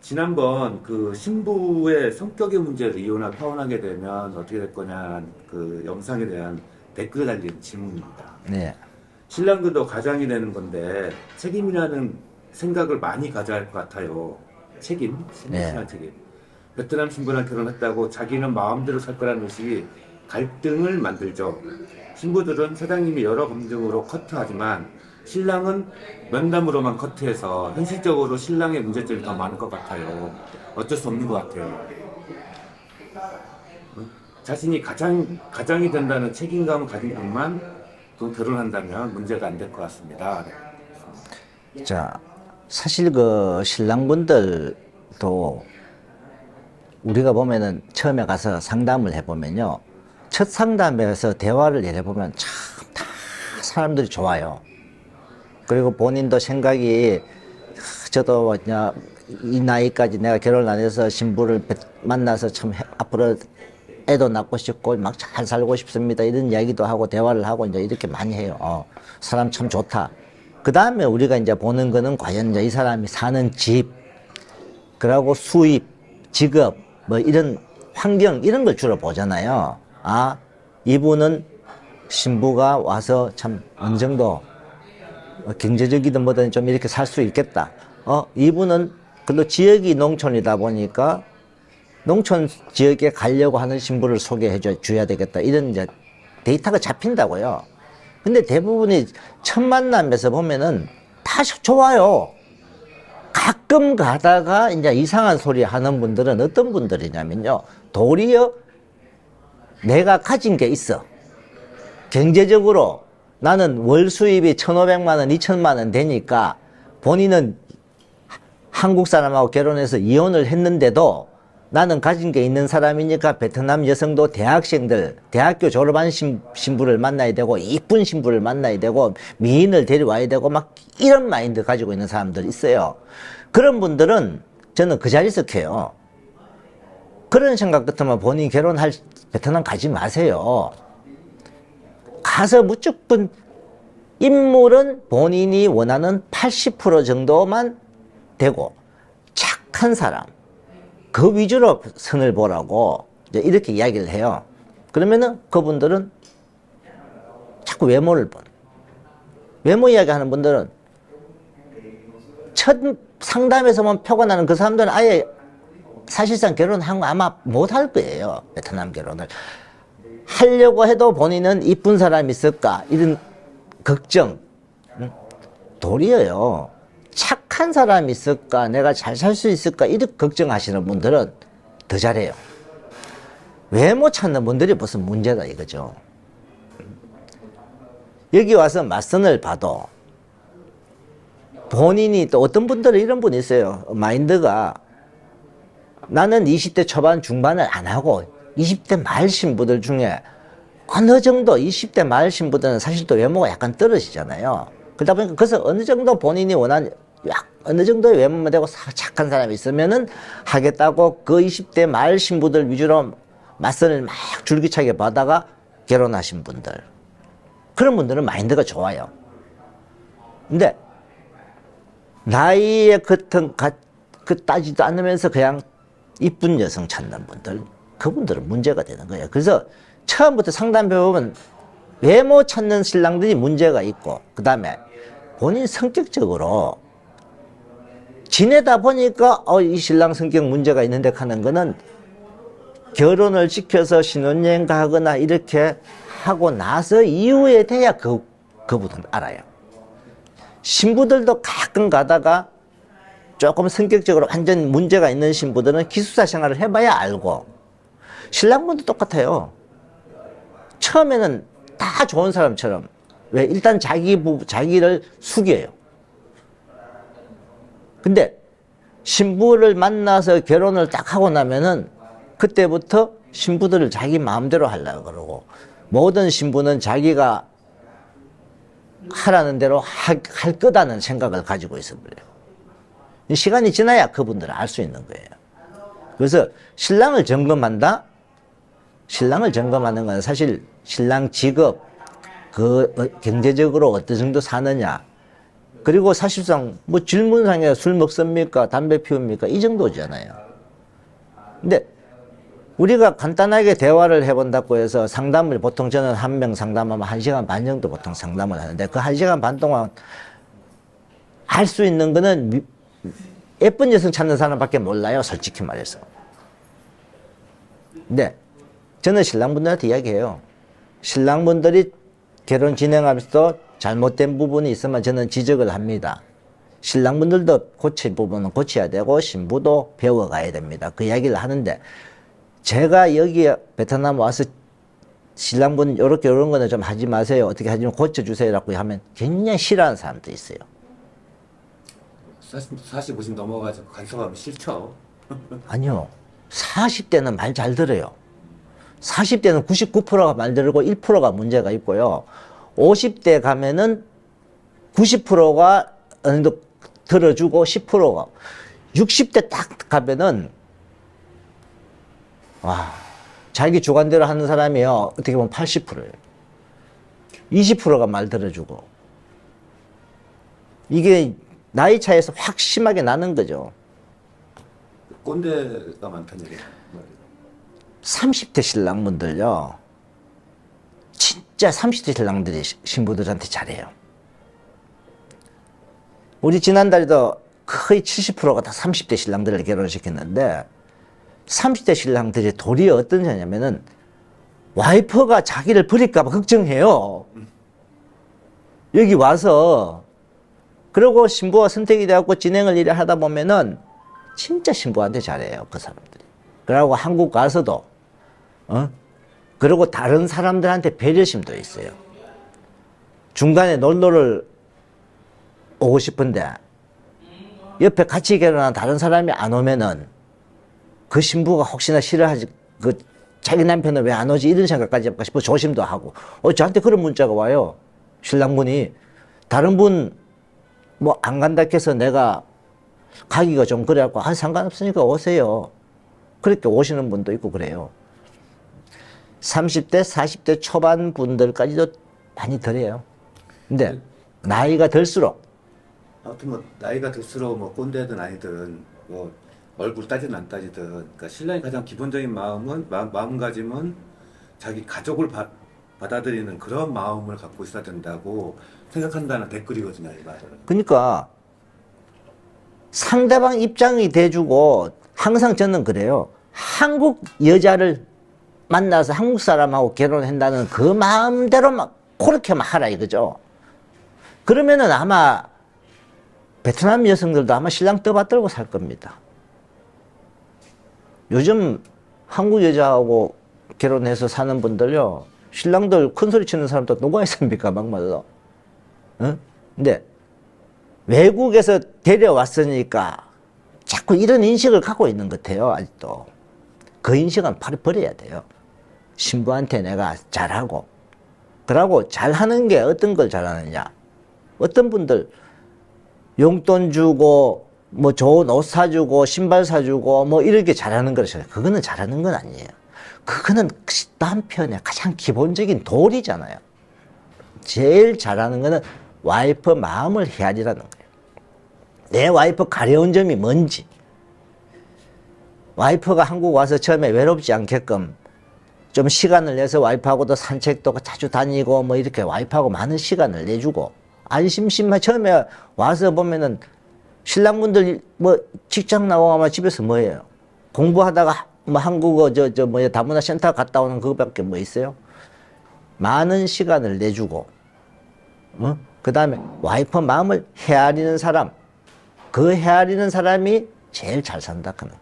지난번 그 신부의 성격의 문제를 이혼을 파혼하게 되면 어떻게 될 거냐 그 영상에 대한 댓글 달린 질문입니다. 네. 신랑들도 가장이 되는 건데 책임이라는 생각을 많이 가져야 할 것 같아요. 책임, 신부한 네. 책임. 베트남 신부랑 결혼했다고 자기는 마음대로 살 거라는 의식이 갈등을 만들죠. 신부들은 사장님이 여러 검증으로 커트하지만 신랑은 면담으로만 커트해서 현실적으로 신랑의 문제점이 더 많을 것 같아요. 어쩔 수 없는 것 같아요. 자신이 가장이 된다는 책임감을 가진 분만 또 결혼한다면 문제가 안 될 것 같습니다. 자, 사실 그 신랑분들도 우리가 보면은 처음에 가서 상담을 해보면요. 첫 상담에서 대화를 해보면 참 다 사람들이 좋아요. 그리고 본인도 생각이 저도 그냥 이 나이까지 내가 결혼을 안 해서 신부를 만나서 참 앞으로 애도 낳고 싶고 막 잘 살고 싶습니다. 이런 이야기도 하고 대화를 하고 이제 이렇게 많이 해요. 사람 참 좋다. 그 다음에 우리가 이제 보는 거는 과연 이제 이 사람이 사는 집, 그리고 수입, 직업, 뭐 이런 환경 이런 걸 주로 보잖아요. 아, 이분은 신부가 와서 참 어느 정도 경제적이든 뭐든 좀 이렇게 살 수 있겠다. 이분은 그래도 지역이 농촌이다 보니까 농촌 지역에 가려고 하는 신부를 소개해 줘야 되겠다. 이런 이제 데이터가 잡힌다고요. 근데 대부분이 첫 만남에서 보면은 다 좋아요. 가끔 가다가 이제 이상한 소리 하는 분들은 어떤 분들이냐면요. 도리어 내가 가진 게 있어. 경제적으로 나는 월 수입이 1,500만 원, 2,000만 원 되니까 본인은 한국 사람하고 결혼해서 이혼을 했는데도 나는 가진 게 있는 사람이니까 베트남 여성도 대학생들, 대학교 졸업한 신부를 만나야 되고 이쁜 신부를 만나야 되고 미인을 데려와야 되고 막 이런 마인드 가지고 있는 사람들 있어요. 그런 분들은 저는 그 자리에서 해요. 그런 생각 같으면 본인 결혼할 베트남 가지 마세요. 가서 무조건 인물은 본인이 원하는 80% 정도만 되고 착한 사람 그 위주로 선을 보라고 이렇게 이야기를 해요. 그러면은 그분들은 자꾸 외모를 본. 외모 이야기 하는 분들은 첫 상담에서만 표가 나는 그 사람들은 아예 사실상 결혼한 거 아마 못 할 거예요. 베트남 결혼을. 하려고 해도 본인은 이쁜 사람이 있을까? 이런 걱정. 도리어요. 착한 사람이 있을까? 내가 잘 살 수 있을까? 이렇게 걱정하시는 분들은 더 잘해요. 외모 찾는 분들이 무슨 문제다 이거죠. 여기 와서 맞선을 봐도 본인이 또 어떤 분들은 이런 분이 있어요. 마인드가 나는 20대 초반 중반을 안 하고 20대 말 신부들 중에 어느 정도 20대 말 신부들은 사실 또 외모가 약간 떨어지잖아요. 그러다 보니까 그래서 어느 정도 본인이 원하는 어느 정도의 외모만 되고 착한 사람이 있으면은 하겠다고 그 20대 말 신부들 위주로 맞선을 막 줄기차게 받다가 결혼하신 분들. 그런 분들은 마인드가 좋아요. 근데 나이에 그 따지도 않으면서 그냥 이쁜 여성 찾는 분들, 그분들은 문제가 되는 거예요. 그래서 처음부터 상담해 보면 외모 찾는 신랑들이 문제가 있고, 그 다음에 본인 성격적으로 지내다 보니까 이 신랑 성격 문제가 있는데 하는 거는 결혼을 시켜서 신혼여행 가거나 이렇게 하고 나서 이후에 돼야 그분은 알아요. 신부들도 가끔 가다가 조금 성격적으로 완전 문제가 있는 신부들은 기숙사 생활을 해봐야 알고, 신랑분도 똑같아요. 처음에는 다 좋은 사람처럼, 왜 일단 자기를 숙여요. 근데 신부를 만나서 결혼을 딱 하고 나면은 그때부터 신부들을 자기 마음대로 하려고 그러고, 모든 신부는 자기가 하라는 대로 할 거다는 생각을 가지고 있어버려요. 시간이 지나야 그분들은 알 수 있는 거예요. 그래서 신랑을 점검한다? 신랑을 점검하는 건 사실 신랑 직업, 경제적으로 어떤 정도 사느냐, 그리고 사실상 뭐 질문상에 술 먹습니까? 담배 피웁니까? 이 정도잖아요. 근데 우리가 간단하게 대화를 해본다고 해서 상담을 보통 저는 한 명 상담하면 1시간 반 정도 보통 상담을 하는데 그 1시간 반 동안 할 수 있는 거는 예쁜 여성 찾는 사람밖에 몰라요. 솔직히 말해서. 근데 저는 신랑분들한테 이야기해요. 신랑분들이 결혼 진행하면서 잘못된 부분이 있으면 저는 지적을 합니다. 신랑분들도 고칠 부분은 고쳐야 되고 신부도 배워가야 됩니다. 그 이야기를 하는데 제가 여기 베트남 와서 신랑분 요렇게 요런 거는 좀 하지 마세요. 어떻게 하지 좀 고쳐주세요. 라고 하면 굉장히 싫어하는 사람도 있어요. 40, 50 넘어가지고 간섭하면 싫죠. 아니요. 40대는 말 잘 들어요. 40대는 99%가 말 들고 1%가 문제가 있고요. 50대 가면은 90%가 어느 정도 들어주고 10%가 60대 딱 가면은 와, 자기 주관대로 하는 사람이요. 어떻게 보면 80%예요. 20%가 말 들어주고. 이게 나이 차이에서 확 심하게 나는 거죠. 꼰대가 많다는 얘기예요. 30대 신랑분들요. 진짜 30대 신랑들이 신부들한테 잘해요. 우리 지난달에도 거의 70%가 다 30대 신랑들을 결혼시켰는데 30대 신랑들이 도리어 어떤 자냐면은 와이프가 자기를 버릴까봐 걱정해요. 여기 와서 그리고 신부가 선택이 되었고 진행을 일을 하다 보면은 진짜 신부한테 잘해요. 그 사람들이. 그러고 한국 가서도 그리고 다른 사람들한테 배려심도 있어요. 중간에 놀러를 오고 싶은데 옆에 같이 결혼한 다른 사람이 안 오면은 그 신부가 혹시나 싫어하지, 그 자기 남편은 왜 안 오지 이런 생각까지 할까 싶어 조심도 하고. 저한테 그런 문자가 와요. 신랑분이 다른 분 뭐 안 간다 해서 내가 가기가 좀 그래갖고 상관없으니까 오세요. 그렇게 오시는 분도 있고 그래요. 30대, 40대 초반 분들까지도 많이 덜해요. 근데 나이가 들수록 아무튼 뭐 나이가 들수록 뭐 꼰대든 아니든 뭐 얼굴 따지든 안 따지든 그러니까 신랑이 가장 기본적인 마음가짐은 자기 가족을 받아들이는 그런 마음을 갖고 있어야 된다고 생각한다는 댓글이거든요, 이 말은. 그러니까 상대방 입장이 돼주고 항상 저는 그래요. 한국 여자를 만나서 한국 사람하고 결혼한다는 그 마음대로 막 그렇게만 하라 이거죠. 그러면은 아마 베트남 여성들도 아마 신랑 떠받들고 살 겁니다. 요즘 한국 여자하고 결혼해서 사는 분들요, 신랑들 큰소리 치는 사람도 누가 있습니까? 막말로. 근데 외국에서 데려왔으니까 자꾸 이런 인식을 갖고 있는 것 같아요. 아직도. 그 인식은 바로 버려야 돼요. 신부한테 내가 잘하고, 그러고 잘하는 게 어떤 걸 잘하느냐. 어떤 분들 용돈 주고 뭐 좋은 옷 사주고 신발 사주고 뭐 이렇게 잘하는 거죠. 그거는 잘하는 건 아니에요. 그거는 남편의 가장 기본적인 도리잖아요. 제일 잘하는 거는 와이프 마음을 헤아리라는 거예요. 내 와이프 가려운 점이 뭔지. 와이프가 한국 와서 처음에 외롭지 않게끔 좀 시간을 내서 와이프하고도 산책도 자주 다니고 뭐 이렇게 와이프하고 많은 시간을 내주고, 안 심심해. 처음에 와서 보면은 신랑분들 뭐 직장 나오면 집에서 뭐 해요? 공부하다가 뭐 한국어 뭐야 다문화 센터 갔다 오는 그거밖에 뭐 있어요? 많은 시간을 내주고, 그 다음에 와이프 마음을 헤아리는 사람, 그 헤아리는 사람이 제일 잘 산다. 그는.